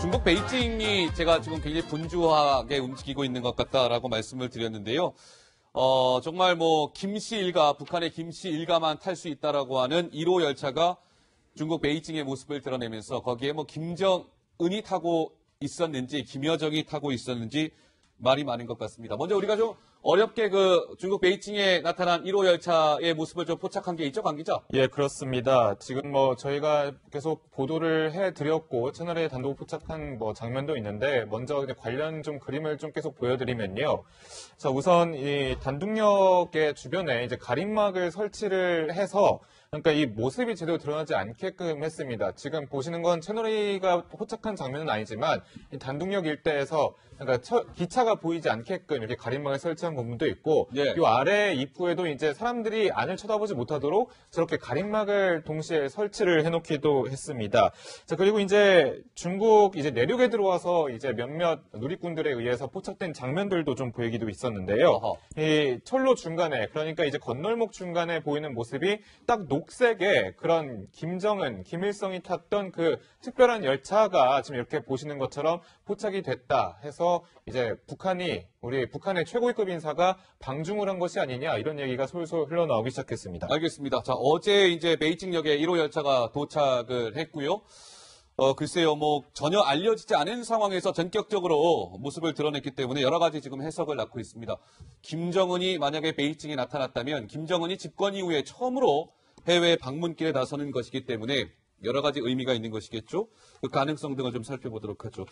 중국 베이징이 제가 지금 굉장히 분주하게 움직이고 있는 것 같다라고 말씀을 드렸는데요. 정말 뭐 김씨 일가, 북한의 김씨 일가만 탈 수 있다라고 하는 1호 열차가 중국 베이징의 모습을 드러내면서 거기에 뭐 김정은이 타고 있었는지 김여정이 타고 있었는지 말이 많은 것 같습니다. 먼저 우리가 좀 어렵게 그 중국 베이징에 나타난 1호 열차의 모습을 좀 포착한 게 있죠, 강 기자? 예, 그렇습니다. 지금 뭐 저희가 계속 보도를 해드렸고 채널에 단독 포착한 뭐 장면도 있는데 먼저 관련 좀 그림을 좀 계속 보여드리면요. 자, 우선 이 단둥역의 주변에 이제 가림막을 설치를 해서 그러니까 이 모습이 제대로 드러나지 않게끔 했습니다. 지금 보시는 건 채널A가 포착한 장면은 아니지만 이 단둥역 일대에서 그러니까 기차가 보이지 않게끔 이렇게 가림막을 설치한 부분도 있고 예. 이 아래 입구에도 이제 사람들이 안을 쳐다보지 못하도록 저렇게 가림막을 동시에 설치를 해놓기도 했습니다. 자, 그리고 이제 중국 이제 내륙에 들어와서 이제 몇몇 누리꾼들에 의해서 포착된 장면들도 좀 보이기도 있었는데요. 어허. 이 철로 중간에 그러니까 이제 건널목 중간에 보이는 모습이 딱 녹색의 그런 김정은, 김일성이 탔던 그 특별한 열차가 지금 이렇게 보시는 것처럼 포착이 됐다 해서 이제 우리 북한의 최고위급 인사가 방중을 한 것이 아니냐 이런 얘기가 솔솔 흘러나오기 시작했습니다. 알겠습니다. 자, 어제 이제 베이징역에 1호 열차가 도착을 했고요. 글쎄요, 뭐 전혀 알려지지 않은 상황에서 전격적으로 모습을 드러냈기 때문에 여러 가지 지금 해석을 낳고 있습니다. 김정은이 만약에 베이징에 나타났다면 김정은이 집권 이후에 처음으로 해외 방문길에 나서는 것이기 때문에 여러 가지 의미가 있는 것이겠죠. 그 가능성 등을 좀 살펴보도록 하죠.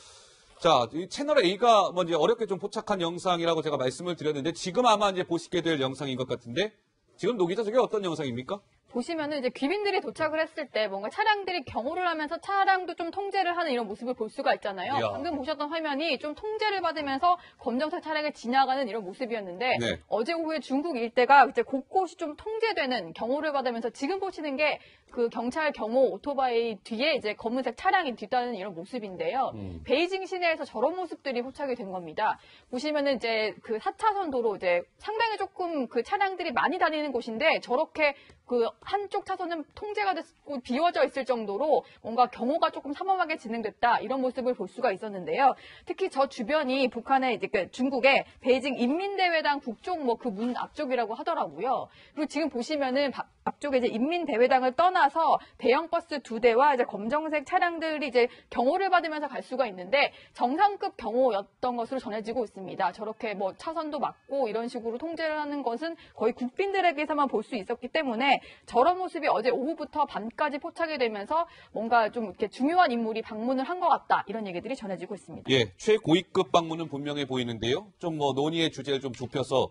자, 이 채널A가 뭐 이제 어렵게 좀 포착한 영상이라고 제가 말씀을 드렸는데 지금 아마 이제 보시게 될 영상인 것 같은데 지금 노 기자 저게 어떤 영상입니까? 보시면은 이제 귀빈들이 도착을 했을 때 뭔가 차량들이 경호를 하면서 차량도 좀 통제를 하는 이런 모습을 볼 수가 있잖아요. 이야. 방금 보셨던 화면이 좀 통제를 받으면서 검정색 차량을 지나가는 이런 모습이었는데 네. 어제 오후에 중국 일대가 이제 곳곳이 좀 통제되는 경호를 받으면서 지금 보시는 게 그 경찰 경호 오토바이 뒤에 이제 검은색 차량이 뒤따르는 이런 모습인데요. 베이징 시내에서 저런 모습들이 포착이 된 겁니다. 보시면은 이제 그 4차선 도로 이제 상당히 조금 그 차량들이 많이 다니는 곳인데 저렇게 그 한쪽 차선은 통제가 됐고 비워져 있을 정도로 뭔가 경호가 조금 삼엄하게 진행됐다 이런 모습을 볼 수가 있었는데요. 특히 저 주변이 북한의 이제 그 중국의 베이징 인민대회당 북쪽 뭐 그 문 앞쪽이라고 하더라고요. 그리고 지금 보시면은 앞쪽에 이제 인민대회당을 떠나서 대형 버스 2대와 이제 검정색 차량들이 이제 경호를 받으면서 갈 수가 있는데 정상급 경호였던 것으로 전해지고 있습니다. 저렇게 뭐 차선도 막고 이런 식으로 통제를 하는 것은 거의 국빈들에게서만 볼 수 있었기 때문에 저런 모습이 어제 오후부터 밤까지 포착이 되면서 뭔가 좀 이렇게 중요한 인물이 방문을 한 것 같다 이런 얘기들이 전해지고 있습니다. 예, 최고위급 방문은 분명해 보이는데요. 좀 뭐 논의의 주제를 좀 좁혀서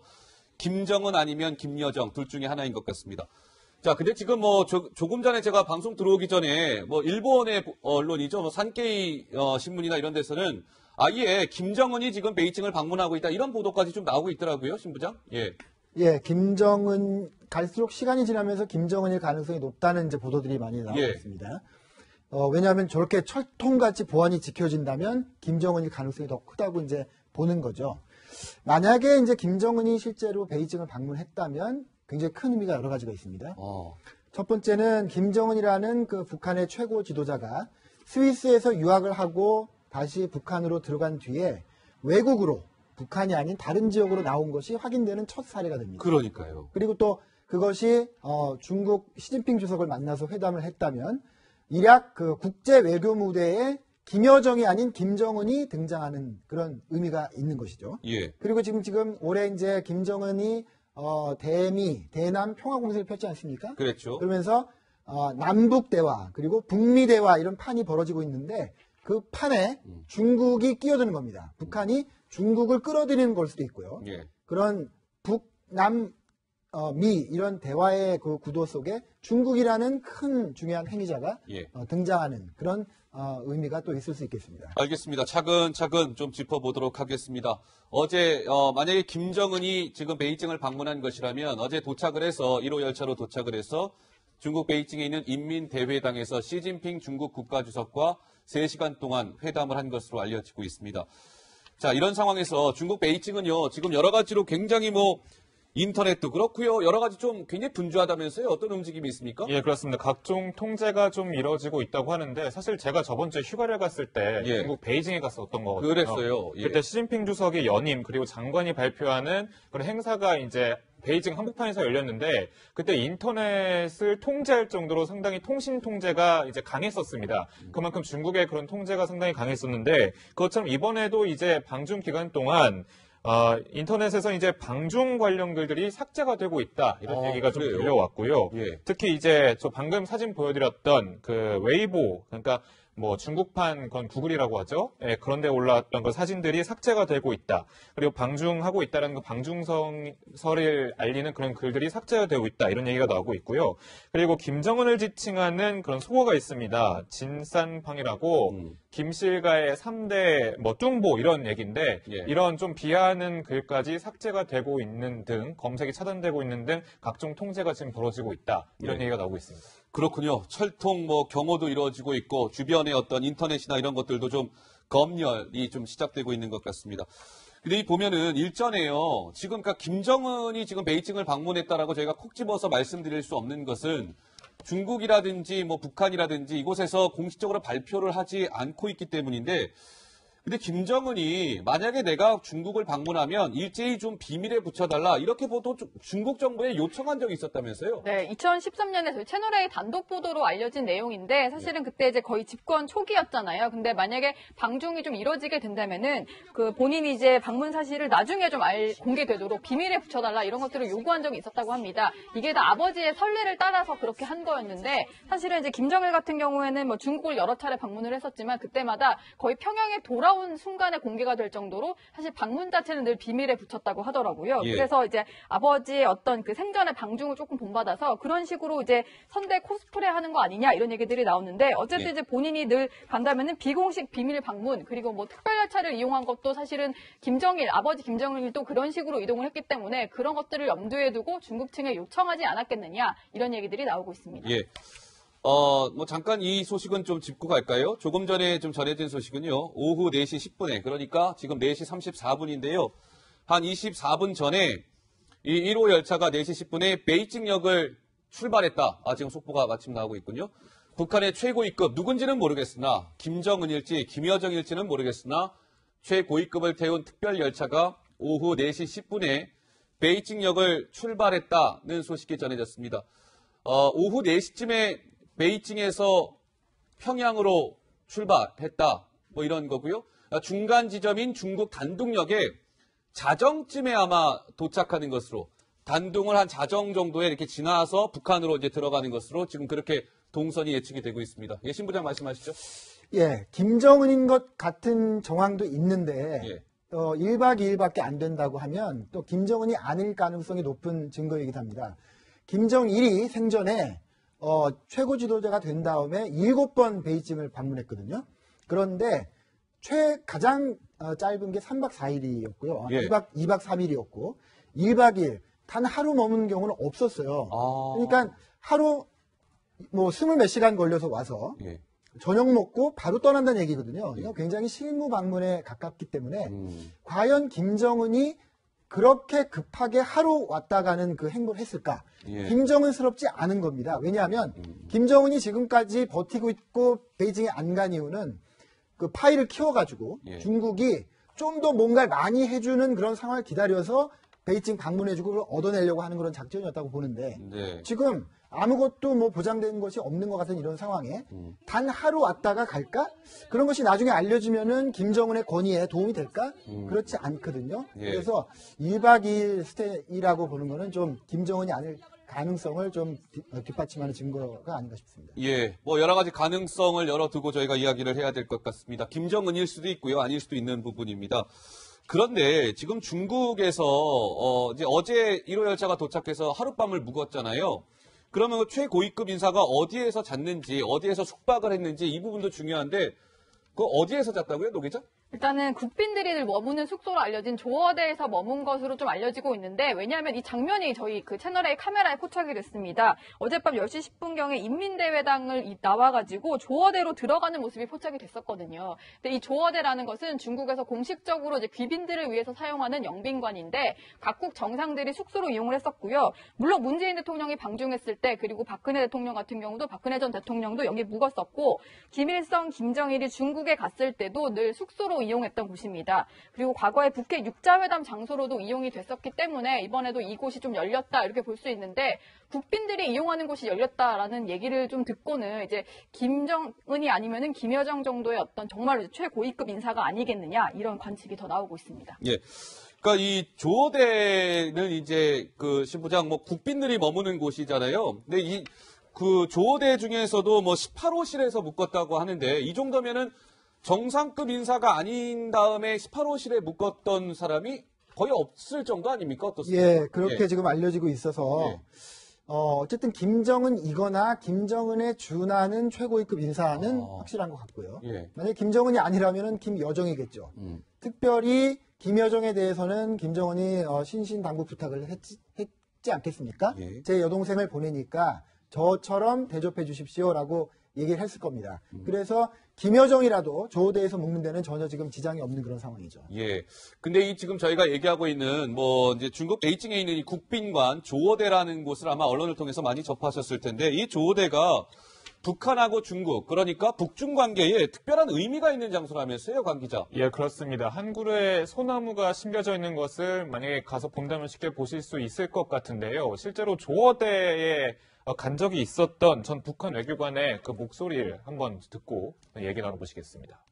김정은 아니면 김여정 둘 중에 하나인 것 같습니다. 자, 근데 지금 뭐 조금 전에 제가 방송 들어오기 전에 뭐 일본의 언론이죠, 뭐 산케이 신문이나 이런 데서는 아예 김정은이 지금 베이징을 방문하고 있다 이런 보도까지 좀 나오고 있더라고요, 신부장. 예. 예, 김정은 갈수록 시간이 지나면서 김정은일 가능성이 높다는 이제 보도들이 많이 나오고 예. 있습니다. 왜냐하면 저렇게 철통같이 보안이 지켜진다면 김정은일 가능성이 더 크다고 이제 보는 거죠. 만약에 이제 김정은이 실제로 베이징을 방문했다면 굉장히 큰 의미가 여러 가지가 있습니다. 첫 번째는 김정은이라는 그 북한의 최고 지도자가 스위스에서 유학을 하고 다시 북한으로 들어간 뒤에 외국으로 북한이 아닌 다른 지역으로 나온 것이 확인되는 첫 사례가 됩니다. 그러니까요. 그리고 또 그것이 중국 시진핑 주석을 만나서 회담을 했다면 일약 그 국제 외교 무대에 김여정이 아닌 김정은이 등장하는 그런 의미가 있는 것이죠. 예. 그리고 지금 올해 이제 김정은이 대남 평화 공세를 폈지 않습니까? 그랬죠. 그러면서 남북 대화 그리고 북미 대화 이런 판이 벌어지고 있는데 그 판에 중국이 끼어드는 겁니다. 북한이 중국을 끌어들이는 걸 수도 있고요. 예. 그런 북남 미 이런 대화의 그 구도 속에 중국이라는 큰 중요한 행위자가 예. 등장하는 그런 의미가 또 있을 수 있겠습니다. 알겠습니다. 차근차근 좀 짚어보도록 하겠습니다. 어제 만약에 김정은이 지금 베이징을 방문한 것이라면 어제 도착을 해서 1호 열차로 도착을 해서 중국 베이징에 있는 인민대회당에서 시진핑 중국 국가주석과 3시간 동안 회담을 한 것으로 알려지고 있습니다. 자, 이런 상황에서 중국 베이징은요, 지금 여러 가지로 굉장히 뭐 인터넷도 그렇고요. 여러 가지 좀 굉장히 분주하다면서요. 어떤 움직임이 있습니까? 예, 그렇습니다. 각종 통제가 좀 이루어지고 있다고 하는데 사실 제가 저번 주에 휴가를 갔을 때 예. 중국 베이징에 갔었던 거거든요. 그랬어요. 예. 그때 시진핑 주석의 연임 그리고 장관이 발표하는 그런 행사가 이제 베이징 한복판에서 열렸는데 그때 인터넷을 통제할 정도로 상당히 통신 통제가 이제 강했었습니다. 그만큼 중국의 그런 통제가 상당히 강했었는데 그것처럼 이번에도 이제 방중 기간 동안 인터넷에서 이제 방중 관련 글들이 삭제가 되고 있다. 이런 얘기가 좀 그래요? 들려왔고요. 예. 특히 이제 저 방금 사진 보여드렸던 그 웨이보, 그러니까 뭐 중국판 그건 구글이라고 하죠. 예, 그런데 올라왔던 그 사진들이 삭제가 되고 있다. 그리고 방중하고 있다라는 그 방중설을 알리는 그런 글들이 삭제가 되고 있다. 이런 얘기가 나오고 있고요. 그리고 김정은을 지칭하는 그런 속어가 있습니다. 진산팡이라고 김실가의 3대 뭐 뚱보 이런 얘기인데 예. 이런 좀 비하하는 글까지 삭제가 되고 있는 등 검색이 차단되고 있는 등 각종 통제가 지금 벌어지고 있다. 이런 예. 얘기가 나오고 있습니다. 그렇군요. 철통 뭐 경호도 이루어지고 있고 주변의 어떤 인터넷이나 이런 것들도 좀 검열이 좀 시작되고 있는 것 같습니다. 근데 이 보면은 일전에요. 지금 그러니까 김정은이 지금 베이징을 방문했다라고 저희가 콕 집어서 말씀드릴 수 없는 것은 중국이라든지 뭐 북한이라든지 이곳에서 공식적으로 발표를 하지 않고 있기 때문인데 근데 김정은이 만약에 내가 중국을 방문하면 일제히 좀 비밀에 붙여달라 이렇게 보도 중국 정부에 요청한 적이 있었다면서요? 네, 2013년에 저희 채널A 단독 보도로 알려진 내용인데 사실은 그때 이제 거의 집권 초기였잖아요. 근데 만약에 방중이 좀 이루어지게 된다면은 그 본인이 이제 방문 사실을 나중에 좀 공개되도록 비밀에 붙여달라 이런 것들을 요구한 적이 있었다고 합니다. 이게 다 아버지의 선례를 따라서 그렇게 한 거였는데 사실은 이제 김정일 같은 경우에는 뭐 중국을 여러 차례 방문을 했었지만 그때마다 거의 평양에 돌아온 순간에 공개가 될 정도로 사실 방문 자체는 늘 비밀에 붙였다고 하더라고요. 예. 그래서 이제 아버지의 어떤 그 생전의 방중을 조금 본받아서 그런 식으로 이제 선대 코스프레 하는 거 아니냐 이런 얘기들이 나오는데 어쨌든 예. 이제 본인이 늘 간다면은 비공식 비밀 방문 그리고 뭐 특별 열차를 이용한 것도 사실은 아버지 김정일도 그런 식으로 이동을 했기 때문에 그런 것들을 염두에 두고 중국 측에 요청하지 않았겠느냐 이런 얘기들이 나오고 있습니다. 예. 뭐 잠깐 이 소식은 좀 짚고 갈까요? 조금 전에 좀 전해진 소식은요. 오후 4시 10분에 그러니까 지금 4시 34분인데요. 한 24분 전에 이 1호 열차가 4시 10분에 베이징역을 출발했다. 지금 속보가 마침 나오고 있군요. 북한의 최고위급 누군지는 모르겠으나 김정은일지 김여정일지는 모르겠으나 최고위급을 태운 특별 열차가 오후 4시 10분에 베이징역을 출발했다는 소식이 전해졌습니다. 오후 4시쯤에 베이징에서 평양으로 출발했다. 뭐 이런 거고요. 중간 지점인 중국 단둥역에 자정쯤에 아마 도착하는 것으로 단둥을 한 자정 정도에 이렇게 지나서 북한으로 이제 들어가는 것으로 지금 그렇게 동선이 예측이 되고 있습니다. 예, 신부장 말씀하시죠. 예, 김정은인 것 같은 정황도 있는데 예. 1박 2일밖에 안 된다고 하면 또 김정은이 아닐 가능성이 높은 증거이기도 합니다. 김정일이 생전에 최고 지도자가 된 다음에 7번 베이징을 방문했거든요. 그런데 가장 짧은 게 3박 4일이었고요. 예. 2박 3일이었고 1박 2일 단 하루 머문 경우는 없었어요. 그러니까 하루 뭐 20몇 시간 걸려서 와서 예. 저녁 먹고 바로 떠난다는 얘기거든요. 이거 굉장히 실무 방문에 가깝기 때문에 과연 김정은이 그렇게 급하게 하루 왔다 가는 그 행보를 했을까? 예. 김정은스럽지 않은 겁니다. 왜냐하면 김정은이 지금까지 버티고 있고 베이징에 안 간 이유는 그 파이를 키워가지고 예. 중국이 좀 더 뭔가를 많이 해주는 그런 상황을 기다려서 베이징 방문해주고 그걸 얻어내려고 하는 그런 작전이었다고 보는데 네. 지금 아무것도 뭐 보장된 것이 없는 것 같은 이런 상황에 단 하루 왔다가 갈까? 그런 것이 나중에 알려지면은 김정은의 권위에 도움이 될까? 그렇지 않거든요. 예. 그래서 1박 2일 스테이라고 보는 거는 좀 김정은이 아닐 가능성을 좀 뒷받침하는 증거가 아닌가 싶습니다. 예, 뭐 여러 가지 가능성을 열어두고 저희가 이야기를 해야 될 것 같습니다. 김정은일 수도 있고요, 아닐 수도 있는 부분입니다. 그런데 지금 중국에서 이제 어제 1호 열차가 도착해서 하룻밤을 묵었잖아요. 그러면 최고위급 인사가 어디에서 잤는지, 어디에서 숙박을 했는지 이 부분도 중요한데 그 어디에서 잤다고요, 노 기자? 일단은 국빈들이 늘 머무는 숙소로 알려진 조어대에서 머문 것으로 좀 알려지고 있는데, 왜냐하면 이 장면이 저희 그 채널A 카메라에 포착이 됐습니다. 어젯밤 10시 10분경에 인민대회당을 나와가지고 조어대로 들어가는 모습이 포착이 됐었거든요. 근데 이 조어대라는 것은 중국에서 공식적으로 이제 귀빈들을 위해서 사용하는 영빈관인데, 각국 정상들이 숙소로 이용을 했었고요. 물론 문재인 대통령이 방중했을 때, 그리고 박근혜 대통령 같은 경우도 박근혜 전 대통령도 여기 묵었었고, 김일성, 김정일이 중국에 갔을 때도 늘 숙소로 이용했던 곳입니다. 그리고 과거에 북해 육자회담 장소로도 이용이 됐었기 때문에 이번에도 이곳이 좀 열렸다 이렇게 볼 수 있는데, 국빈들이 이용하는 곳이 열렸다라는 얘기를 좀 듣고는 이제 김정은이 아니면은 김여정 정도의 어떤 정말로 최고위급 인사가 아니겠느냐 이런 관측이 더 나오고 있습니다. 예. 그러니까 이 조어대는 이제 그 신부장 뭐 국빈들이 머무는 곳이잖아요. 근데 이 그 조어대 중에서도 뭐 18호실에서 묶었다고 하는데, 이 정도면은 정상급 인사가 아닌 다음에 18호실에 묶었던 사람이 거의 없을 정도 아닙니까? 어떻습니까? 예, 그렇게 예. 지금 알려지고 있어서 예. 어쨌든 김정은이거나 김정은에 준하는 최고위급 인사는 확실한 것 같고요. 예. 만약에 김정은이 아니라면은 김여정이겠죠. 특별히 김여정에 대해서는 김정은이 신신당부 부탁을 했지 않겠습니까? 예. 제 여동생을 보내니까 저처럼 대접해 주십시오라고 얘기를 했을 겁니다. 그래서 김여정이라도 조어대에서 묵는 데는 전혀 지금 지장이 없는 그런 상황이죠. 예. 근데 이 지금 저희가 얘기하고 있는 뭐 이제 중국 베이징에 있는 이 국빈관 조어대라는 곳을 아마 언론을 통해서 많이 접하셨을 텐데, 이 조어대가 북한하고 중국, 그러니까 북중 관계에 특별한 의미가 있는 장소라면서요, 관 기자? 예, 그렇습니다. 한 그루의 소나무가 심겨져 있는 것을 만약에 가서 본다면 쉽게 보실 수 있을 것 같은데요. 실제로 조어대에 간 적이 있었던 전 북한 외교관의 그 목소리를 한번 듣고 얘기 나눠보시겠습니다.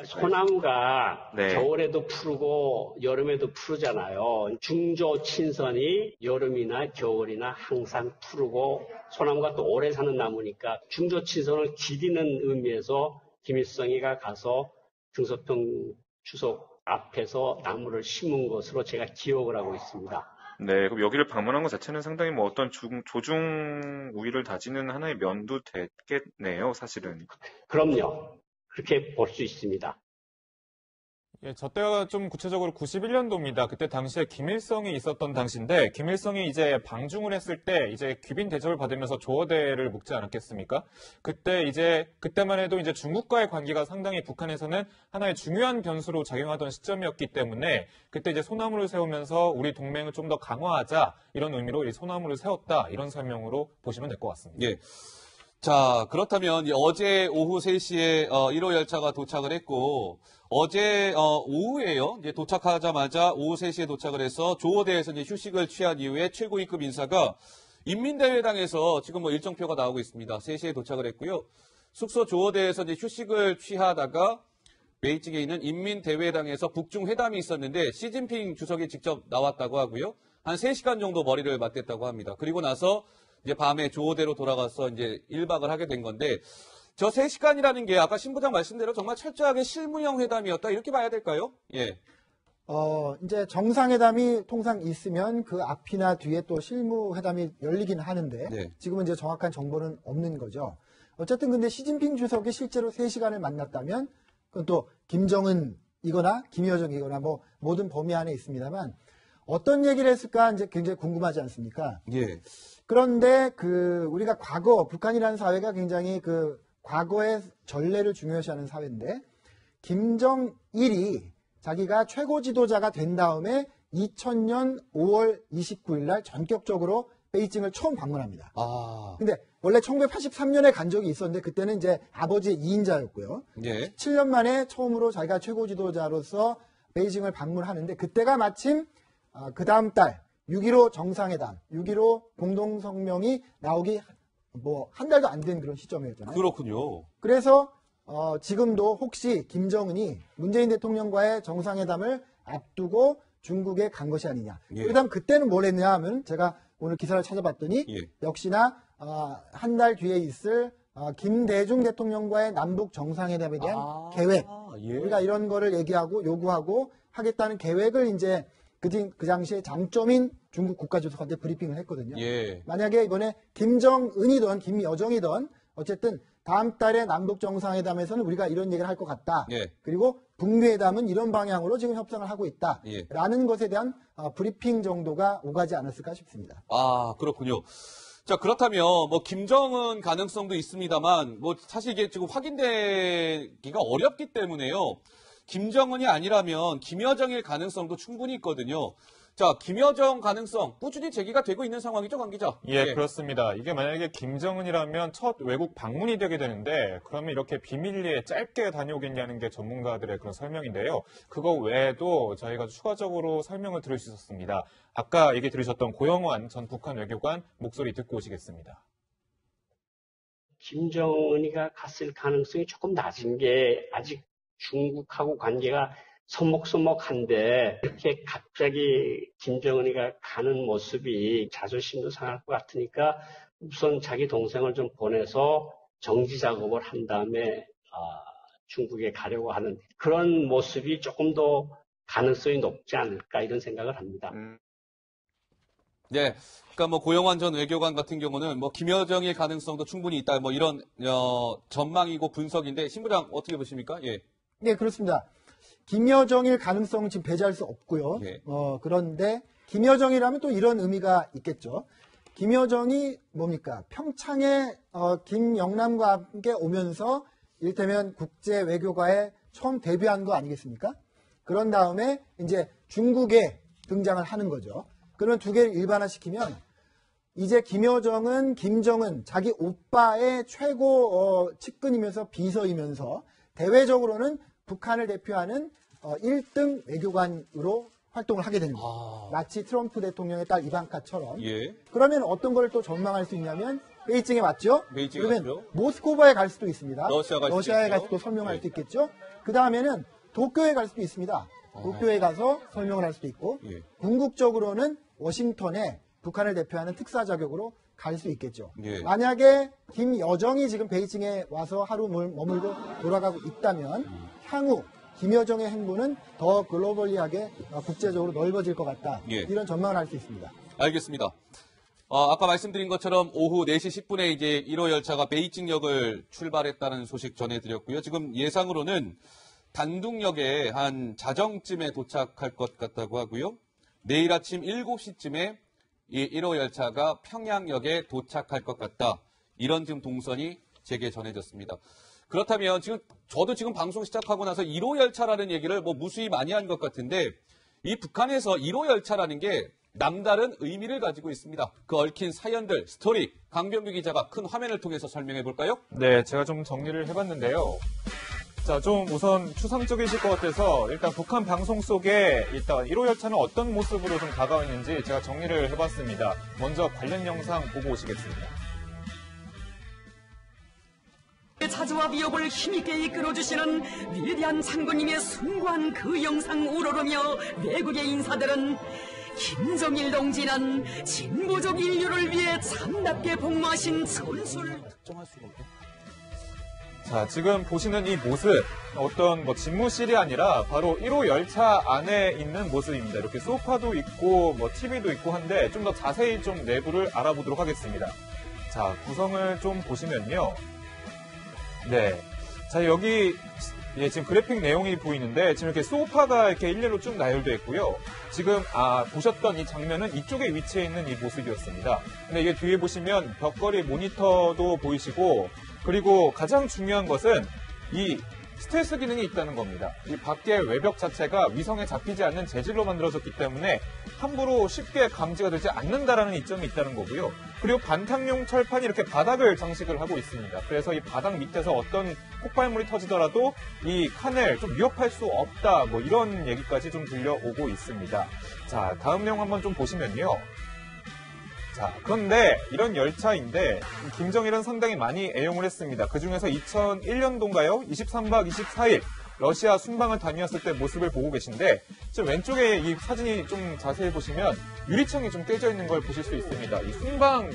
소나무가 네. 겨울에도 푸르고 여름에도 푸르잖아요. 중조 친선이 여름이나 겨울이나 항상 푸르고, 소나무가 또 오래 사는 나무니까 중조 친선을 기리는 의미에서 김일성이가 가서 등소평 추석 앞에서 나무를 심은 것으로 제가 기억을 하고 있습니다. 네, 그럼 여기를 방문한 것 자체는 상당히 뭐 어떤 조중 우위를 다지는 하나의 면도 됐겠네요, 사실은. 그럼요. 그렇게 볼 수 있습니다. 예, 저 때가 좀 구체적으로 91년도입니다. 그때 당시에 김일성이 있었던 당시인데, 김일성이 이제 방중을 했을 때 이제 귀빈 대접을 받으면서 조어대를 묵지 않았겠습니까? 그때만 해도 이제 중국과의 관계가 상당히 북한에서는 하나의 중요한 변수로 작용하던 시점이었기 때문에, 그때 이제 소나무를 세우면서 우리 동맹을 좀 더 강화하자, 이런 의미로 이 소나무를 세웠다, 이런 설명으로 보시면 될 것 같습니다. 예. 자, 그렇다면 어제 오후 3시에 1호 열차가 도착을 했고, 어제 오후에요. 이제 도착하자마자 오후 3시에 도착을 해서 조어대에서 이제 휴식을 취한 이후에 최고위급 인사가 인민대회당에서 지금 뭐 일정표가 나오고 있습니다. 3시에 도착을 했고요. 숙소 조어대에서 이제 휴식을 취하다가 베이징에 있는 인민대회당에서 북중 회담이 있었는데, 시진핑 주석이 직접 나왔다고 하고요. 한 3시간 정도 머리를 맞댔다고 합니다. 그리고 나서 이제 밤에 조어대로 돌아가서 이제 1박을 하게 된 건데, 저 3시간이라는 게 아까 신부장 말씀대로 정말 철저하게 실무형 회담이었다, 이렇게 봐야 될까요? 예. 이제 정상회담이 통상 있으면 그 앞이나 뒤에 또 실무회담이 열리긴 하는데, 네. 지금은 이제 정확한 정보는 없는 거죠. 어쨌든 근데 시진핑 주석이 실제로 3시간을 만났다면, 그건 또 김정은이거나 김여정이거나 뭐 모든 범위 안에 있습니다만, 어떤 얘기를 했을까 이제 굉장히 궁금하지 않습니까? 예. 그런데 우리가 북한이라는 사회가 굉장히 과거의 전례를 중요시하는 사회인데, 김정일이 자기가 최고 지도자가 된 다음에 2000년 5월 29일 날 전격적으로 베이징을 처음 방문합니다. 근데 원래 1983년에 간 적이 있었는데, 그때는 이제 아버지의 2인자였고요. 예. 7년 만에 처음으로 자기가 최고 지도자로서 베이징을 방문하는데, 그때가 마침 그 다음 달 6.15 정상회담, 6.15 공동성명이 나오기 뭐 한 달도 안 된 그런 시점이었잖아요. 그렇군요. 그래서 지금도 혹시 김정은이 문재인 대통령과의 정상회담을 앞두고 중국에 간 것이 아니냐. 예. 그다음 그때는 뭘 했냐 하면, 제가 오늘 기사를 찾아봤더니 예. 역시나 한 달 뒤에 있을 김대중 대통령과의 남북 정상회담에 대한 계획, 예. 우리가 이런 거를 얘기하고 요구하고 하겠다는 계획을 이제 그 당시에 장점인 중국 국가주석한테 브리핑을 했거든요. 예. 만약에 이번에 김정은이든 김여정이든 어쨌든 다음 달에 남북 정상회담에서는 우리가 이런 얘기를 할 것 같다. 예. 그리고 북미회담은 이런 방향으로 지금 협상을 하고 있다. 예. 라는 것에 대한 브리핑 정도가 오가지 않았을까 싶습니다. 아, 그렇군요. 자, 그렇다면 뭐 김정은 가능성도 있습니다만 뭐 사실 이게 지금 확인되기가 어렵기 때문에요. 김정은이 아니라면 김여정일 가능성도 충분히 있거든요. 자, 김여정 가능성 꾸준히 제기가 되고 있는 상황이죠, 관 기자? 예, 그렇습니다. 이게 만약에 김정은이라면 첫 외국 방문이 되게 되는데 그러면 이렇게 비밀리에 짧게 다녀오겠냐는 게 전문가들의 그런 설명인데요. 그거 외에도 저희가 추가적으로 설명을 들을 수 있었습니다. 아까 얘기 들으셨던 고영환 전 북한 외교관 목소리 듣고 오시겠습니다. 김정은이가 갔을 가능성이 조금 낮은 게 아직 중국하고 관계가 서먹서먹한데 이렇게 갑자기 김정은이가 가는 모습이 자존심도 상할 것 같으니까 우선 자기 동생을 좀 보내서 정지 작업을 한 다음에 중국에 가려고 하는 그런 모습이 조금 더 가능성이 높지 않을까 이런 생각을 합니다. 네. 그러니까 뭐 고영환 전 외교관 같은 경우는 뭐 김여정일 가능성도 충분히 있다. 뭐 이런 전망이고 분석인데 신부장 어떻게 보십니까? 예. 네, 그렇습니다. 김여정일 가능성은 지금 배제할 수 없고요. 예. 그런데 김여정이라면 또 이런 의미가 있겠죠. 김여정이 뭡니까? 평창에 김영남과 함께 오면서 이를테면 국제 외교가에 처음 데뷔한 거 아니겠습니까? 그런 다음에 이제 중국에 등장을 하는 거죠. 그러면 두 개를 일반화시키면 이제 김여정은 김정은 자기 오빠의 최고 측근이면서 비서이면서 대외적으로는 북한을 대표하는 1등 외교관으로 활동을 하게 되는 거예요. 마치 트럼프 대통령의 딸 이방카처럼. 예. 그러면 어떤 걸 또 전망할 수 있냐면 베이징에 왔죠? 베이징에 그러면 왔죠. 모스크바에 갈 수도 있습니다. 러시아에 갈 수도 가서 설명할 예. 수도 있겠죠? 그 다음에는 도쿄에 갈 수도 있습니다. 도쿄에 가서 설명을 할 수도 있고 예. 궁극적으로는 워싱턴에 북한을 대표하는 특사 자격으로 갈 수 있겠죠. 예. 만약에 김여정이 지금 베이징에 와서 하루 머물고 돌아가고 있다면 향후 김여정의 행보는 더 글로벌리하게 국제적으로 넓어질 것 같다. 예. 이런 전망을 할 수 있습니다. 알겠습니다. 아까 말씀드린 것처럼 오후 4시 10분에 이제 1호 열차가 베이징역을 출발했다는 소식 전해드렸고요. 지금 예상으로는 단둥역에 한 자정쯤에 도착할 것 같다고 하고요. 내일 아침 7시쯤에 이 1호 열차가 평양역에 도착할 것 같다. 이런 지금 동선이 제게 전해졌습니다. 그렇다면 저도 지금 방송 시작하고 나서 1호 열차라는 얘기를 뭐 무수히 많이 한 것 같은데 이 북한에서 1호 열차라는 게 남다른 의미를 가지고 있습니다. 그 얽힌 사연들, 스토리, 강병규 기자가 큰 화면을 통해서 설명해 볼까요? 네, 제가 좀 정리를 해봤는데요. 자, 좀 우선 추상적이실 것 같아서 일단 북한 방송 속에 일단 1호 열차는 어떤 모습으로 좀 다가와 있는지 제가 정리를 해봤습니다. 먼저 관련 영상 보고 오시겠습니다. 자주와 비협을 힘있게 이끌어주시는 위대한 장군님의 숭고한 그 영상 우러르며 외국의 인사들은 김정일 동지는 진보적 인류를 위해 참답게 복무하신 전술. 특정할 수가 없네. 자, 지금 보시는 이 모습, 어떤 뭐 집무실이 아니라 바로 1호 열차 안에 있는 모습입니다. 이렇게 소파도 있고, 뭐 TV도 있고 한데 좀 더 자세히 좀 내부를 알아보도록 하겠습니다. 자, 구성을 좀 보시면요. 네. 자, 여기, 지금 그래픽 내용이 보이는데, 지금 이렇게 소파가 이렇게 일렬로 쭉 나열되어 있고요. 지금, 보셨던 이 장면은 이쪽에 위치해 있는 이 모습이었습니다. 근데 이게 뒤에 보시면 벽걸이 모니터도 보이시고, 그리고 가장 중요한 것은 이 스텔스 기능이 있다는 겁니다. 이 밖에 외벽 자체가 위성에 잡히지 않는 재질로 만들어졌기 때문에 함부로 쉽게 감지가 되지 않는다라는 이점이 있다는 거고요. 그리고 반탕용 철판이 이렇게 바닥을 장식을 하고 있습니다. 그래서 이 바닥 밑에서 어떤 폭발물이 터지더라도 이 칸을 좀 위협할 수 없다, 뭐 이런 얘기까지 좀 들려오고 있습니다. 자, 다음 내용 한번 좀 보시면요. 자, 그런데 이런 열차인데 김정일은 상당히 많이 애용을 했습니다. 그중에서 2001년도인가요? 23박 24일 러시아 순방을 다녀왔을 때 모습을 보고 계신데 지금 왼쪽에 이 사진이 좀 자세히 보시면 유리창이 좀 깨져 있는 걸 보실 수 있습니다. 이 순방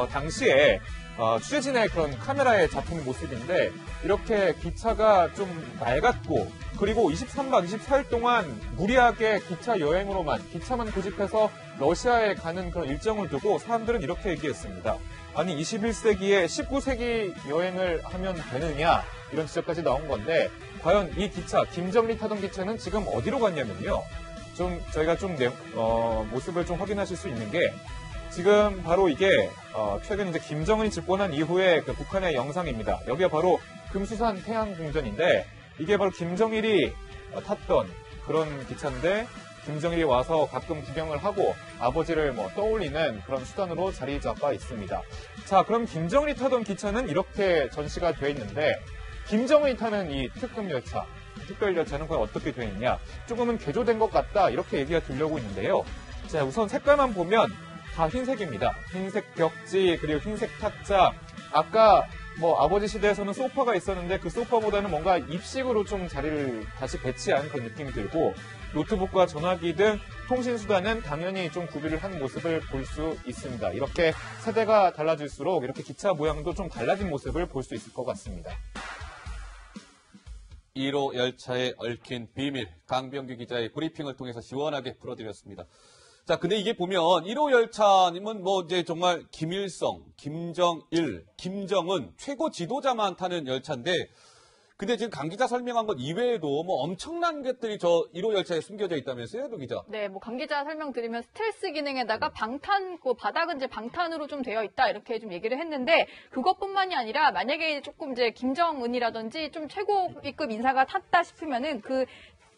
당시에 취재진의 그런 카메라에 잡힌 모습인데 이렇게 기차가 좀 낡았고 그리고 23박 24일 동안 무리하게 기차 여행으로만 기차만 고집해서 러시아에 가는 그런 일정을 두고 사람들은 이렇게 얘기했습니다. 아니 21세기에 19세기 여행을 하면 되느냐 이런 지적까지 나온 건데 과연 이 기차 김정일이 타던 기차는 지금 어디로 갔냐면요. 좀 저희가 좀 모습을 좀 확인하실 수 있는 게 지금 바로 이게 최근 이제 김정은이 집권한 이후에 그 북한의 영상입니다. 여기가 바로 금수산 태양궁전인데 이게 바로 김정일이 탔던 그런 기차인데 김정일이 와서 가끔 구경을 하고 아버지를 떠올리는 그런 수단으로 자리 잡아 있습니다. 자, 그럼 김정일이 타던 기차는 이렇게 전시가 되어 있는데 김정은이 타는 이 특급 열차, 특별 열차는 과연 어떻게 되어 있냐? 조금은 개조된 것 같다 이렇게 얘기가 들려오고 있는데요. 자, 우선 색깔만 보면 다 흰색입니다. 흰색 벽지 그리고 흰색 탁자. 아까 아버지 시대에서는 소파가 있었는데 그 소파보다는 뭔가 입식으로 좀 자리를 다시 배치한 그런 느낌이 들고 노트북과 전화기 등 통신수단은 당연히 좀 구비를 한 모습을 볼 수 있습니다. 이렇게 세대가 달라질수록 이렇게 기차 모양도 좀 달라진 모습을 볼 수 있을 것 같습니다. 1호 열차에 얽힌 비밀, 강병규 기자의 브리핑을 통해서 시원하게 풀어드렸습니다. 자, 근데 이게 보면 1호 열차님은 이제 정말 김일성, 김정일, 김정은 최고 지도자만 타는 열차인데 근데 지금 강 기자 설명한 것 이외에도 엄청난 것들이 저 1호 열차에 숨겨져 있다면서요, 도 기자? 네, 강 기자 설명드리면 스텔스 기능에다가 바닥은 이제 방탄으로 좀 되어 있다 이렇게 좀 얘기를 했는데 그것뿐만이 아니라 만약에 조금 이제 김정은이라든지 좀 최고위급 인사가 탔다 싶으면은 그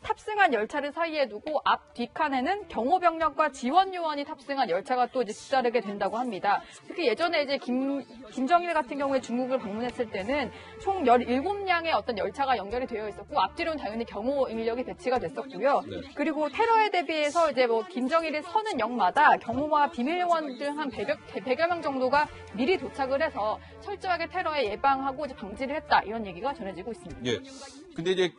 탑승한 열차를 사이에 두고 앞 뒷칸에는 경호병력과 지원 요원이 탑승한 열차가 또 이제 뒤따르게 된다고 합니다. 특히 예전에 이제 김정일 같은 경우에 중국을 방문했을 때는 총 17량의 어떤 열차가 연결이 되어 있었고 앞뒤로는 당연히 경호 인력이 배치가 됐었고요. 그리고 테러에 대비해서 이제 김정일이 서는 역마다 경호와 비밀 요원 등 한 100여 명 정도가 미리 도착을 해서 철저하게 테러에 예방하고 이제 방지를 했다 이런 얘기가 전해지고 있습니다. 예. 근데 이제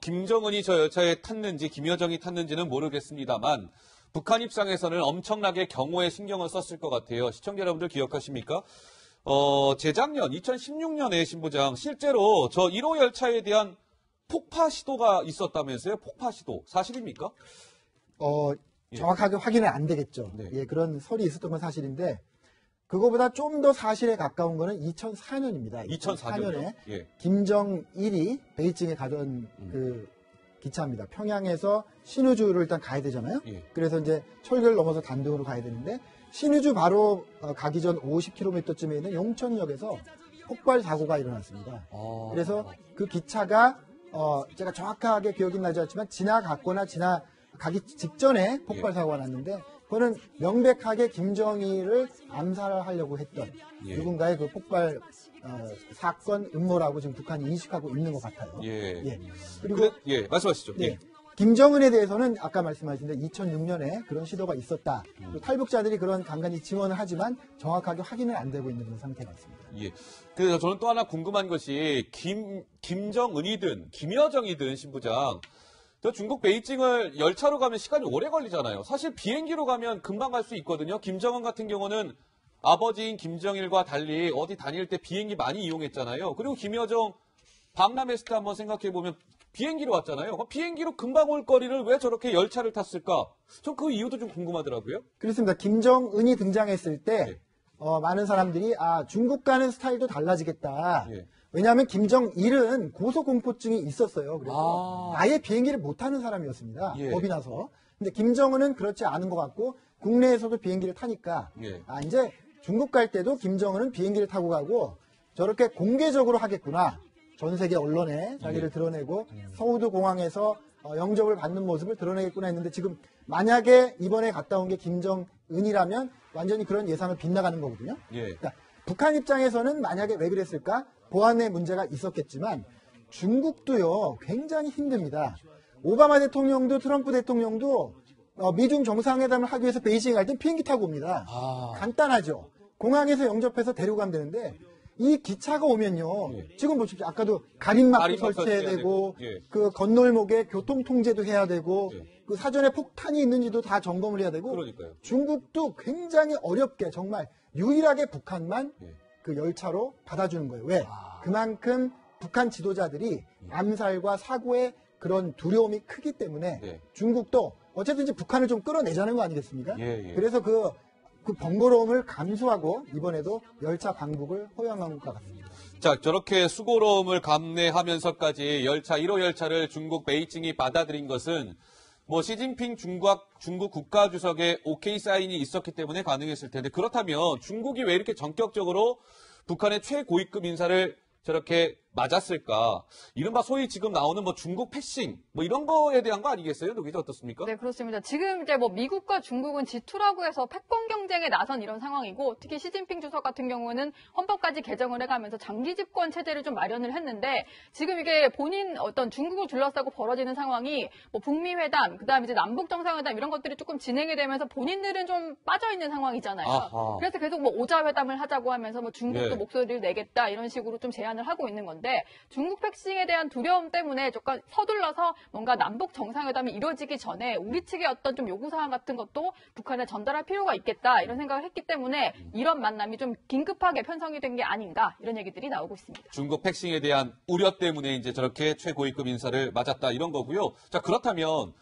김정은이 저 열차에 탔는지 김여정이 탔는지는 모르겠습니다만 북한 입장에서는 엄청나게 경호에 신경을 썼을 것 같아요. 시청자 여러분들 기억하십니까? 재작년 2016년에 신부장 실제로 저 1호 열차에 대한 폭파 시도가 있었다면서요? 폭파 시도 사실입니까? 정확하게 확인은 안 되겠죠. 네. 예, 그런 설이 있었던 건 사실인데 그거보다 좀 더 사실에 가까운 거는 2004년입니다. 2004년에 예. 김정일이 베이징에 가던 그 기차입니다. 평양에서 신우주를 일단 가야 되잖아요. 예. 그래서 이제 철교를 넘어서 단둥으로 가야 되는데 신우주 바로 가기 전 50km쯤에 있는 용천역에서 폭발 사고가 일어났습니다. 그래서 그 기차가 제가 정확하게 기억이 나지 않지만 지나갔거나 지나가기 직전에 폭발 사고가 났는데 그거는 명백하게 김정일을 암살하려고 했던 예. 누군가의 그 폭발 사건 음모라고 지금 북한이 인식하고 있는 것 같아요. 예. 예. 그리고 말씀하시죠. 예. 예. 김정은에 대해서는 아까 말씀하신 대로 2006년에 그런 시도가 있었다. 그리고 탈북자들이 그런 간간히 지원을 하지만 정확하게 확인은 안 되고 있는 그런 상태 같습니다. 예. 그래서 저는 또 하나 궁금한 것이 김정은이든 김여정이든 신부장 저 중국 베이징을 열차로 가면 시간이 오래 걸리잖아요. 사실 비행기로 가면 금방 갈 수 있거든요. 김정은 같은 경우는 아버지인 김정일과 달리 어디 다닐 때 비행기 많이 이용했잖아요. 그리고 김여정 박람회했을 때 한번 생각해보면 비행기로 왔잖아요. 비행기로 금방 올 거리를 왜 저렇게 열차를 탔을까? 전 그 이유도 좀 궁금하더라고요. 그렇습니다. 김정은이 등장했을 때 네. 많은 사람들이 중국 가는 스타일도 달라지겠다. 예. 왜냐하면 김정일은 고소공포증이 있었어요. 그래서 아예 비행기를 못 타는 사람이었습니다. 예. 겁이 나서. 근데 김정은은 그렇지 않은 것 같고 국내에서도 비행기를 타니까 예. 이제 중국 갈 때도 김정은은 비행기를 타고 가고 저렇게 공개적으로 하겠구나. 전 세계 언론에 자기를 드러내고 서우드 공항에서 영접을 받는 모습을 드러내겠구나 했는데 지금 만약에 이번에 갔다 온 게 김정은이라면 완전히 그런 예상을 빗나가는 거거든요. 예. 그러니까 북한 입장에서는 만약에 왜 그랬을까? 보안에 문제가 있었겠지만 중국도요 굉장히 힘듭니다. 오바마 대통령도 트럼프 대통령도 미중 정상회담을 하기 위해서 베이징에 갈 땐 비행기 타고 옵니다. 간단하죠. 공항에서 영접해서 데려가면 되는데 이 기차가 오면요. 지금 보십시오. 아까도 가림막도 설치해야 되고 예. 그 건널목에 교통 통제도 해야 되고 예. 그 사전에 폭탄이 있는지도 다 점검을 해야 되고 그러니까요. 중국도 굉장히 어렵게 정말 유일하게 북한만 예. 그 열차로 받아주는 거예요. 왜? 그만큼 북한 지도자들이 암살과 사고의 그런 두려움이 크기 때문에 네. 중국도 어쨌든 이제 북한을 좀 끌어내자는 거 아니겠습니까? 예, 예. 그래서 그 번거로움을 감수하고 이번에도 열차 방북을 허용한 것 같습니다. 자, 저렇게 수고로움을 감내하면서까지 1호 열차를 중국 베이징이 받아들인 것은 뭐 시진핑 중국 국가주석의 오케이 사인이 있었기 때문에 가능했을 텐데, 그렇다면 중국이 왜 이렇게 전격적으로 북한의 최고위급 인사를 저렇게 맞았을까? 이른바 소위 지금 나오는 뭐 중국 패싱 뭐 이런 거에 대한 거 아니겠어요? 노 기자 어떻습니까? 네, 그렇습니다. 지금 이제 뭐 미국과 중국은 G2라고 해서 패권 경쟁에 나선 이런 상황이고, 특히 시진핑 주석 같은 경우는 헌법까지 개정을 해가면서 장기 집권 체제를 좀 마련을 했는데, 지금 이게 본인 어떤 중국을 둘러싸고 벌어지는 상황이 뭐 북미 회담, 그다음에 이제 남북 정상회담 이런 것들이 조금 진행이 되면서 본인들은 좀 빠져 있는 상황이잖아요. 아하. 그래서 계속 뭐 오자 회담을 하자고 하면서 뭐 중국도 네. 목소리를 내겠다 이런 식으로 좀 제안을 하고 있는 건데, 중국 패싱에 대한 두려움 때문에 조금 서둘러서 뭔가 남북 정상회담이 이루어지기 전에 우리 측의 어떤 좀 요구사항 같은 것도 북한에 전달할 필요가 있겠다 이런 생각을 했기 때문에 이런 만남이 좀 긴급하게 편성이 된 게 아닌가 이런 얘기들이 나오고 있습니다. 중국 패싱에 대한 우려 때문에 이제 저렇게 최고위급 인사를 맞았다 이런 거고요. 자, 그렇다면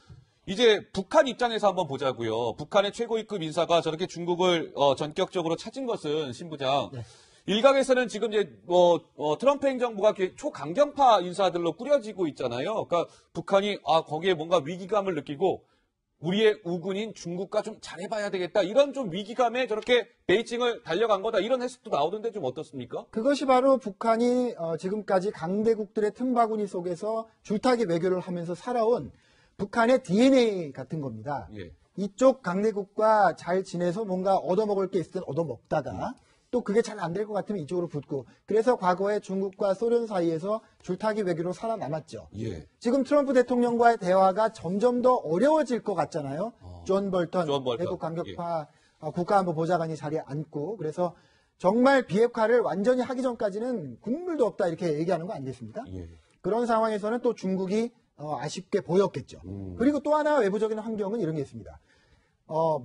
이제 북한 입장에서 한번 보자고요. 북한의 최고위급 인사가 저렇게 중국을 전격적으로 찾은 것은 신 부장. 네. 일각에서는 지금 이제 트럼프 행정부가 초강경파 인사들로 꾸려지고 있잖아요. 그러니까 북한이 거기에 뭔가 위기감을 느끼고 우리의 우군인 중국과 좀 잘해봐야 되겠다. 이런 좀 위기감에 저렇게 베이징을 달려간 거다. 이런 해석도 나오던데 좀 어떻습니까? 그것이 바로 북한이 지금까지 강대국들의 틈바구니 속에서 줄타기 외교를 하면서 살아온 북한의 DNA 같은 겁니다. 예. 이쪽 강대국과 잘 지내서 뭔가 얻어먹을 게 있으면 얻어먹다가 또 그게 잘 안 될 것 같으면 이쪽으로 붙고, 그래서 과거에 중국과 소련 사이에서 줄타기 외교로 살아남았죠. 예. 지금 트럼프 대통령과의 대화가 점점 더 어려워질 것 같잖아요. 존 볼턴 외국 강경파 국가안보보좌관이 자리에 앉고, 그래서 정말 비핵화를 완전히 하기 전까지는 국물도 없다 이렇게 얘기하는 거 아니겠습니까? 예. 그런 상황에서는 또 중국이 아쉽게 보였겠죠. 그리고 또 하나 외부적인 환경은 이런 게 있습니다.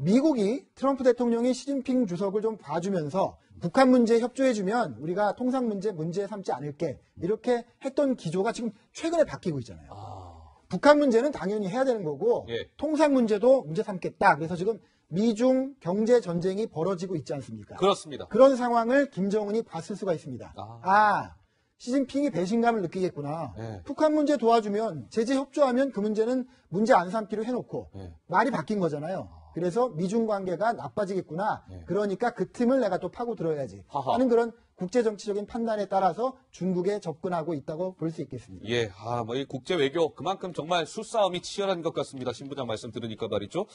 미국이 트럼프 대통령이 시진핑 주석을 좀 봐주면서 북한 문제에 협조해주면 우리가 통상 문제 삼지 않을게 이렇게 했던 기조가 지금 최근에 바뀌고 있잖아요. 북한 문제는 당연히 해야 되는 거고 예. 통상 문제도 문제 삼겠다. 그래서 지금 미중 경제 전쟁이 벌어지고 있지 않습니까? 그렇습니다. 그런 상황을 김정은이 봤을 수가 있습니다. 시진핑이 배신감을 느끼겠구나. 네. 북한 문제 도와주면, 제재 협조하면 그 문제는 문제 안 삼기로 해놓고 네. 말이 바뀐 거잖아요. 그래서 미중 관계가 나빠지겠구나. 네. 그러니까 그 틈을 내가 또 파고 들어야지 하하. 하는 그런 국제정치적인 판단에 따라서 중국에 접근하고 있다고 볼 수 있겠습니다. 예, 뭐 이 국제 외교 그만큼 정말 수싸움이 치열한 것 같습니다. 신 부장 말씀 들으니까 말이죠.